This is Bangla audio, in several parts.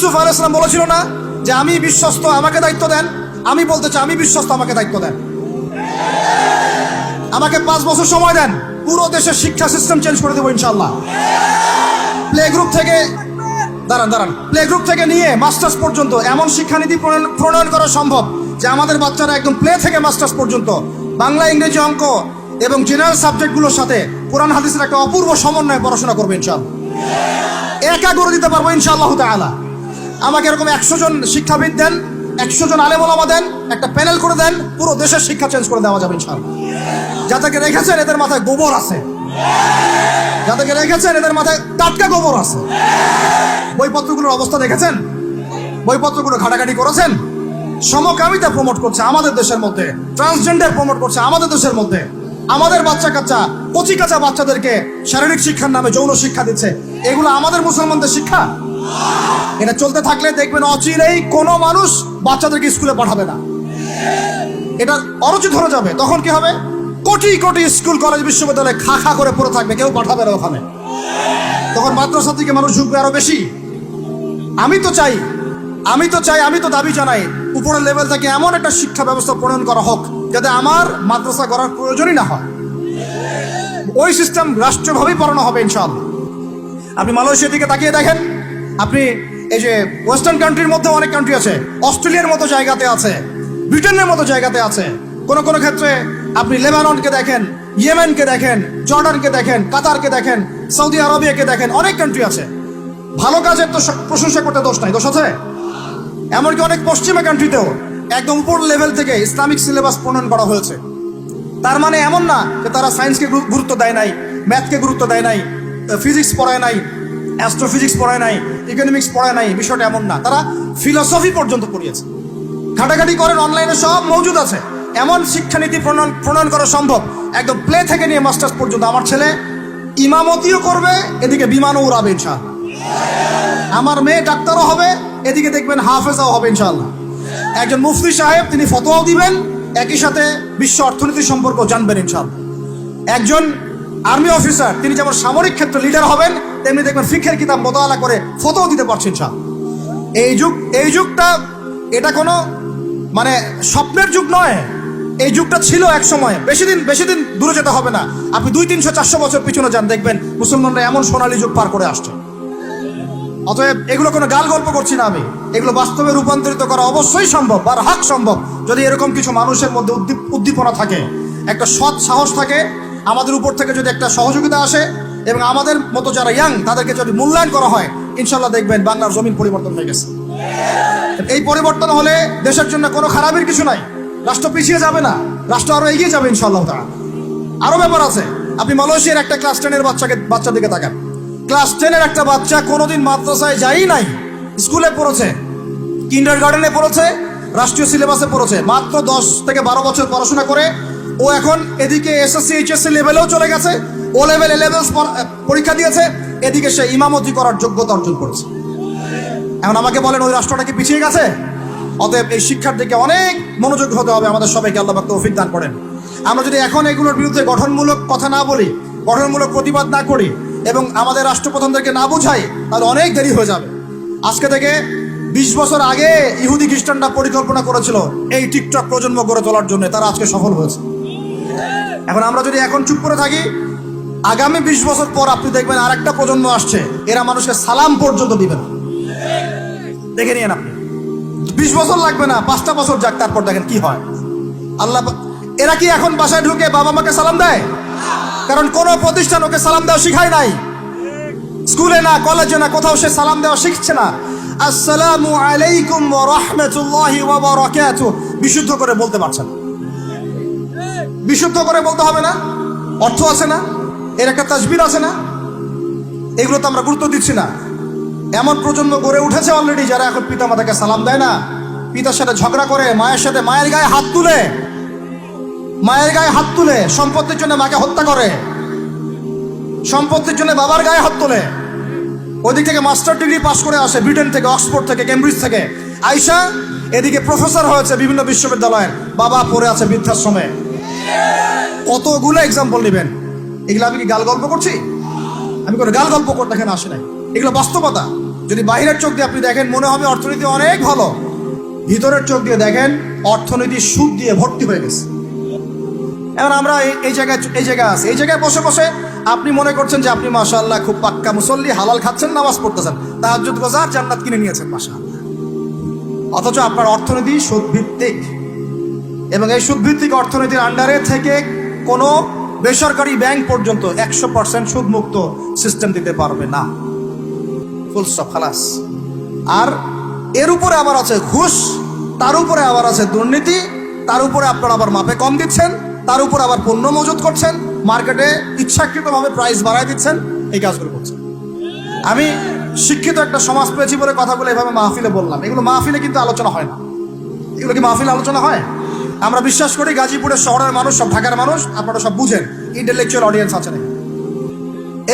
ইউসুফ আলাইহিস সালাম বলেছিল না যে আমি বিশ্বস্ত, আমাকে দায়িত্ব দেন? আমি বলতে চাই আমি বিশ্বস্ত, আমাকে দায়িত্ব দেন। আমাকে 5 বছর সময় দেন, পুরো দেশের শিক্ষা সিস্টেম চেঞ্জ করে দেবো ইনশাআল্লাহ। প্লে গ্রুপ থেকে প্লে গ্রুপ থেকে নিয়ে মাস্টার্স পর্যন্ত এমন শিক্ষানীতি প্রণয়ন করা সম্ভব যে আমাদের বাচ্চারা একদম প্লে থেকে মাস্টার্স পর্যন্ত বাংলা, ইংরেজি, অঙ্ক এবং জেনারেল সাবজেক্টগুলোর সাথে কোরআন হাদিসের একটা অপূর্ব সমন্বয়ে পড়াশোনা করবে ইনশাআল্লাহ। একা করে দিতে পারবো ইনশাআল্লাহ তাআলা। আমাকে এরকম 100 জন শিক্ষাবিদ দেন, 100 জন আলেম ওলামা দেন, একটা প্যানেল করে দেন, পুরো দেশের শিক্ষা চেঞ্জ করে দেওয়া যাবে ইনশাআল্লাহ। যাদেরকে রেখেছেন এদের মাথায় গোবর আছে, যাদেরকে রেখেছেন এদের মাথায় টাটকা গোবর আছে। বইপত্রগুলোর অবস্থা দেখেছেন? বইপত্রগুলো ঘাটাঘাটি করেছেন? সমকামিতা প্রমোট করছে আমাদের দেশের মধ্যে, ট্রান্সজেন্ডার প্রমোট করছে আমাদের দেশের মধ্যে, আমাদের বাচ্চা কাচ্চা কচি কাঁচা বাচ্চাদেরকে শারীরিক শিক্ষার নামে যৌন শিক্ষা দিচ্ছে। এগুলো আমাদের মুসলমানদের শিক্ষা? এটা চলতে থাকলে দেখবেন অচিরেই কোনো মানুষ বাচ্চাদেরকে স্কুলে পাঠাবে না, এটা অরুচি ধরে যাবে। তখন কি হবে? কোটি কোটি স্কুল, কলেজ, বিশ্ববিদ্যালয়ে খা খা করে পড়ে থাকবে, কেউ পাঠাবে না ওখানে। তখন মাদ্রাসা থেকে মানুষ ঝুঁকবে আরো বেশি। আমি তো দাবি জানাই উপরের লেভেল থেকে এমন একটা শিক্ষা ব্যবস্থা প্রণয়ন করা হোক যাতে আমার মাদ্রাসা করার প্রয়োজনই না হয়। ওই সিস্টেম রাষ্ট্রীয়ভাবেই পড়ানো হবে ইনশাআল্লাহ। আপনি মালয়েশিয়ার দিকে তাকিয়ে দেখেন, আপনি এই যে ওয়েস্টার্ন কান্ট্রির মধ্যে অনেক কান্ট্রি আছে, অস্ট্রেলিয়ার মতো জায়গাতে আছে, ব্রিটেনের মতো জায়গাতে আছে, কোনো কোনো ক্ষেত্রে আপনি লেবাননকে দেখেন, ইয়েমেনকে দেখেন, জর্ডানকে দেখেন, কাতারকে দেখেন, সৌদি আরবিয়াকে দেখেন, অনেক কান্ট্রি আছে। ভালো কাজের তো প্রশংসা করতে দোষ নাই, দোষ আছে? এমনকি অনেক পশ্চিমা কান্ট্রিতেও একদম উপর লেভেল থেকে ইসলামিক সিলেবাস প্রণয়ন করা হয়েছে। তার মানে এমন না যে তারা সায়েন্সকে গুরুত্ব দেয় নাই, ম্যাথকে গুরুত্ব দেয় নাই, ফিজিক্স পড়ায় নাই, অ্যাস্ট্রোফিজিক্স পড়ায় নাই, ইকোনমিক্স পড়ায় নাই, বিষয়টা এমন না। তারা ফিলসফি পর্যন্ত পড়িয়েছে। ঘাটাঘাটি করেন, অনলাইনে সব মজুদ আছে। এমন শিক্ষানীতি প্রণয়ন করা সম্ভব একদম প্লে থেকে নিয়ে মাস্টার্স পর্যন্ত। আমার ছেলে ইমামতিও করবে, এদিকে বিমানও উড়াবে ইনশাআল্লাহ। আমার মেয়ে ডাক্তারও হবে, এদিকে দেখবেন হাফেজাও হবে ইনশাআল্লাহ। একজন মুফতি সাহেব, তিনি ফতোয়াও দিবেন, একই সাথে বিশ্ব অর্থনীতি সম্পর্ক জানবেন ইনশাআল্লাহ। একজন আর্মি অফিসার, তিনি যেমন সামরিক ক্ষেত্রে লিডার হবেন, তেমনি দেখবেন ফিকহের কিতাব মোতালা করে ফতোয়া দিতে পারছেন ইনশাআল্লাহ। এই যুগটা এটা কোনো মানে স্বপ্নের যুগ নয়, এই যুগটা ছিল এক সময়। বেশি দিন দূরে যেতে হবে না, আপনি 200-300-400 বছর পিছনে যান, দেখবেন মুসলমানরা এমন সোনালী যুগ পার করে আসছে। অতএব এগুলো কোনো গাল গল্প করছি না আমি, এগুলো বাস্তবে রূপান্তরিত করা অবশ্যই সম্ভব, আর হাক সম্ভব, যদি এরকম কিছু মানুষের মধ্যে উদ্দীপনা থাকে, একটা সৎ সাহস থাকে, আমাদের উপর থেকে যদি একটা সহযোগিতা আসে এবং আমাদের মতো যারা ইয়াং তাদেরকে যদি মূল্যায়ন করা হয়, ইনশাল্লাহ দেখবেন বাংলার জমিন পরিবর্তন হয়ে গেছে। এই পরিবর্তন হলে দেশের জন্য কোনো খারাপের কিছু নাই, রাষ্ট্র পিছিয়ে যাবে না, রাষ্ট্র আরো এগিয়ে যাবে ইনশাআল্লাহ তাআলা। আরো ব্যাপার আছে, আপনি মালয়েশিয়ার একটা ক্লাস 10-এর বাচ্চা দিকে তাকান। ক্লাস 10-এর একটা বাচ্চা কোনোদিন মাদ্রাসায় যাই নাই, স্কুলে পড়েছে, কিন্ডারগার্টেনে পড়েছে, রাষ্ট্রীয় সিলেবাসে পড়েছে, মাত্র 10 থেকে 12 বছর পড়াশোনা করে ও এখন এদিকে এসএসসি এইচএসসি লেভেলেও চলে গেছে, ও লেভেল পরীক্ষা দিয়েছে, এদিকে সে ইমামতি করার যোগ্যতা অর্জন করেছে। এখন আমাকে বলেন ওই রাষ্ট্রটা কি পিছিয়ে গেছে? অতএব এই শিক্ষার দিকে অনেক মনোযোগী হতে হবে আমাদের সবাইকে, আল্লাহ পাক তৌফিক দান করেন। আমরা যদি এখন এগুলোর বিরুদ্ধে গঠনমূলক কথা না বলি, গঠনমূলক প্রতিবাদ না করি এবং আমাদের রাষ্ট্রপ্রধানদেরকে না বুঝাই, তাহলে অনেক দেরি হয়ে যাবে। আজকে থেকে 20 বছর আগে ইহুদি খ্রিস্টানরা পরিকল্পনা করেছিল এই টিকটক প্রজন্ম গড়ে তোলার জন্য, তারা আজকে সফল হয়েছে। এখন আমরা যদি এখন চুপ করে থাকি, আগামী 20 বছর পর আপনি দেখবেন আরেকটা প্রজন্ম আসছে, এরা মানুষকে সালাম পর্যন্ত দিবে না। দেখে নিয়েন আপনি, 20 বছর লাগবে না, 5টা বছর যাক, তারপর দেখেন কি হয়। আল্লাহ, এরা কি এখন বাসায় ঢুকে বাবা মাকে সালাম দেয়? কারণ কোন প্রতিষ্ঠান ওকে সালাম দেওয়া শিখায় নাই, স্কুলে না, কলেজে না, কোথাও সে সালাম দেওয়া শিখছে না। আসসালামু আলাইকুম ওয়া রাহমাতুল্লাহি ওয়া বারাকাতুহু বিশুদ্ধ করে বলতে পারছেন, বিশুদ্ধ করে বলতে হবে না? অর্থ আছে না, এর একটা তাসবির আছে না? এগুলো তো আমরা গুরুত্ব দিচ্ছি না। এমন প্রজন্ম গড়ে উঠেছে অলরেডি যারা এখন পিতা মাতাকে সালাম দেয় না, পিতার সাথে ঝগড়া করে, মায়ের সাথে, মায়ের গায়ে হাত তুলে, সম্পত্তির জন্য মাকে হত্যা করে, সম্পত্তির জন্য বাবার গায়ে হাত তোলে। ওইদিক থেকে মাস্টার ডিগ্রি পাস করে আসে ব্রিটেন থেকে, অক্সফোর্ড থেকে, কেমব্রিজ থেকে আইসা এদিকে প্রফেসর হয়েছে বিভিন্ন বিশ্ববিদ্যালয়ের, বাবা পড়ে আছে বৃদ্ধাশ্রমে। কতগুলো এক্সাম্পল নেবেন। এগুলো আমি কি গাল গল্প করছি? আমি কোনো গাল গল্প করতে এখানে আসি নাই, এগুলো বাস্তবতা। যদি বাহিরের চোখ দিয়ে আপনি দেখেন মনে হবে অর্থনীতি অনেক ভালো, ভিতরের চোখ দিয়ে দেখেন অর্থনীতি সুদ দিয়ে ভর্তি হয়ে গেছে। এখন আমরা এই জায়গায় আছি, এই জায়গায় বসে বসে আপনি মনে করছেন যে আপনি মাশাআল্লাহ খুব পাক্কা মুসল্লি, হালাল খাচ্ছেন, নামাজ পড়তেছেন, তাহাজ্জুদ গোজার, জান্নাত কিনে নিয়েছেন মাশাআল্লাহ। অথচ আপনার অর্থনীতি সুদ ভিত্তিক, এবং এই সুদ ভিত্তিক অর্থনীতির আন্ডারে থেকে কোনো বেসরকারি ব্যাংক পর্যন্ত 100% সুদমুক্ত সিস্টেম দিতে পারবে না। ফুল স্টপ, খালাস। আর এর উপরে আবার আছে ঘুষ, তার উপরে আবার আছে দুর্নীতি, তার উপরে আপনারা আবার মাপে কম দিচ্ছেন, তার উপর আবার পণ্য মজুত করছেন, মার্কেটে ইচ্ছাকৃতভাবে প্রাইস বাড়ায় দিচ্ছেন, এই কাজগুলো করছেন। আমি শিক্ষিত একটা সমাজ পেয়েছি বলে কথাগুলো এভাবে মাহফিলে বললাম। এগুলো মাহফিলে কিন্তু আলোচনা হয় না। এগুলো কি মাহফিলে আলোচনা হয়? আমরা বিশ্বাস করি গাজীপুরের শহরের মানুষ, সব ঢাকার মানুষ, আপনারা সব বুঝেন, ইন্টেলেকচুয়াল অডিয়েন্স আছে নাকি।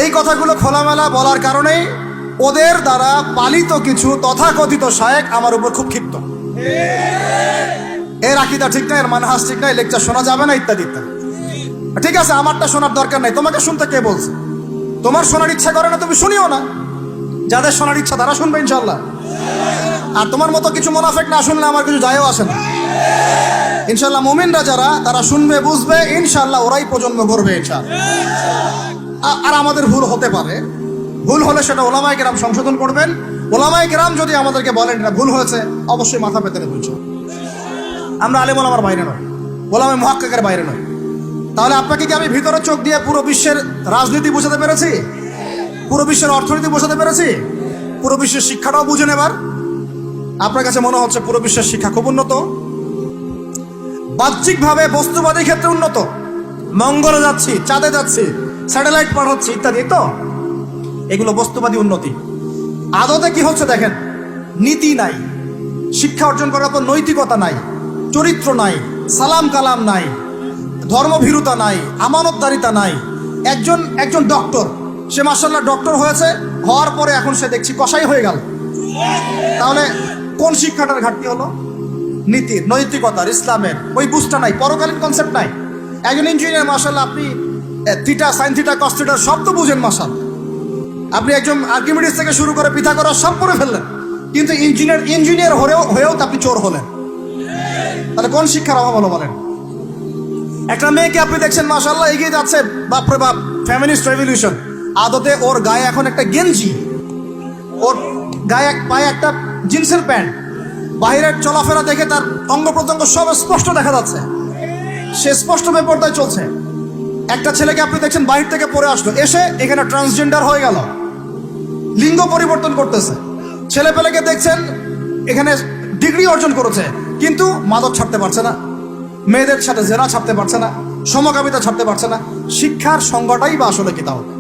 এই কথাগুলো খোলামেলা বলার কারণেই ওদের দ্বারা পালিত কিছু তথাকথিত শায়েখ আমার উপর খুব ক্ষিপ্ত। এর আকীদা ঠিক না, এর মানহাজ ঠিক না, লেকচার শোনা যাবে না, ইত্যাদি ইত্যাদি। ঠিক আছে, আমারটা শোনার দরকার নাই, তোমাকে শুনতে কে বলছে? তোমার শোনার ইচ্ছা করে না, তুমি শুনিও না। যাদের শোনার ইচ্ছা তারা শুনবে ইনশাল্লাহ। আর তোমার মতো কিছু মুনাফিক না শুনলে আমার কিছু যায়ও আসে না ইনশাল্লাহ। মুমিনরা যারা, তারা শুনবে, বুঝবে, ইনশাল্লাহ ওরাই প্রজন্ম করবে ইনশাল্লাহ। আর আমাদের ভুল হতে পারে, ভুল হলে সেটা ওলামায়ে কেরাম সংশোধন করবেন। ওলামায়ে কেরাম যদি আমাদেরকে বলেন এটা ভুল হয়েছে, অবশ্যই মাথা পেতে নেব ইনশাল্লাহ। আমরা আলেম ওলামার বাইরে নয়, ওলামায়ে মুহাক্কিকের বাইরে নয়। তাহলে আপনাকে কি আমি ভিতরে চোখ দিয়ে পুরো বিশ্বের রাজনীতি বোঝাতে পেরেছি? পুরো বিশ্বের অর্থনীতি বোঝাতে পেরেছি? পুরো বিশ্বের শিক্ষাটাও বুঝেন? এবার আপনার কাছে মনে হচ্ছে পুরো বিশ্বের শিক্ষা খুব উন্নত, বাহ্যিকভাবে বস্তুবাদী ক্ষেত্রে উন্নত, মঙ্গলে যাচ্ছি, চাঁদে যাচ্ছি, স্যাটেলাইট পাঠাচ্ছি ইত্যাদি, তো এগুলো বস্তুবাদী উন্নতি। আদতে কি হচ্ছে দেখেন, নীতি নাই, শিক্ষা অর্জন করার পর নৈতিকতা নাই, চরিত্র নাই, সালাম কালাম নাই, ধর্মভীরুতা নাই, আমানতদারিতা নাই। একজন ডক্টর, সে মাশাআল্লাহ ডক্টর হয়েছে, হওয়ার পরে এখন সে দেখছি কসাই হয়ে গেল। তাহলে কোন শিক্ষাটার ঘাটতি হলো? নীতির, নৈতিকতার, ইসলামের ওই বুঝটা নাই, পরকালীন কনসেপ্ট নাই। একজন ইঞ্জিনিয়ার মাশাআল্লাহ, আপনি theta, sine theta, cos theta সব তো বুঝেন মাশাআল্লাহ। আপনি একজন আর্কিমিডিস থেকে শুরু করে পিথাগোরাস সব পড়ে ফেললেন, কিন্তু ইঞ্জিনিয়ার হয়েও তো আপনি চোর হলেন। তাহলে কোন শিক্ষার অভাব হলো বলেন? একটা মেয়েকে আপনি দেখছেন মাশাআল্লাহ এগিয়ে যাচ্ছে, বাপরে বাপ, ফেমিনিস্ট রেভলিউশন। আদতে ওর গায়ে এখন একটা গেঞ্জি, ওর গায়ে পায়ে একটা জিন্সের প্যান্ট, বাহিরের চলাফেরা দেখে তার অঙ্গ প্রত্যঙ্গ সব স্পষ্ট দেখা যাচ্ছে, সে স্পষ্ট বেপরদায় চলছে। একটা ছেলেকে আপনি দেখছেন বাহির থেকে পড়ে আসলো, এসে এখানে ট্রান্সজেন্ডার হয়ে গেল, লিঙ্গ পরিবর্তন করতেছে। ছেলে পেলেকে দেখছেন এখানে ডিগ্রি অর্জন করেছে, কিন্তু মাদক ছাড়তে পারছে না, মেয়েদের সাথে জেনা ছাড়তে পারছে না, সমকামিতা ছাড়তে পারছে না। শিক্ষার সংজ্ঞাটাই বা আসলে কি তাহলে?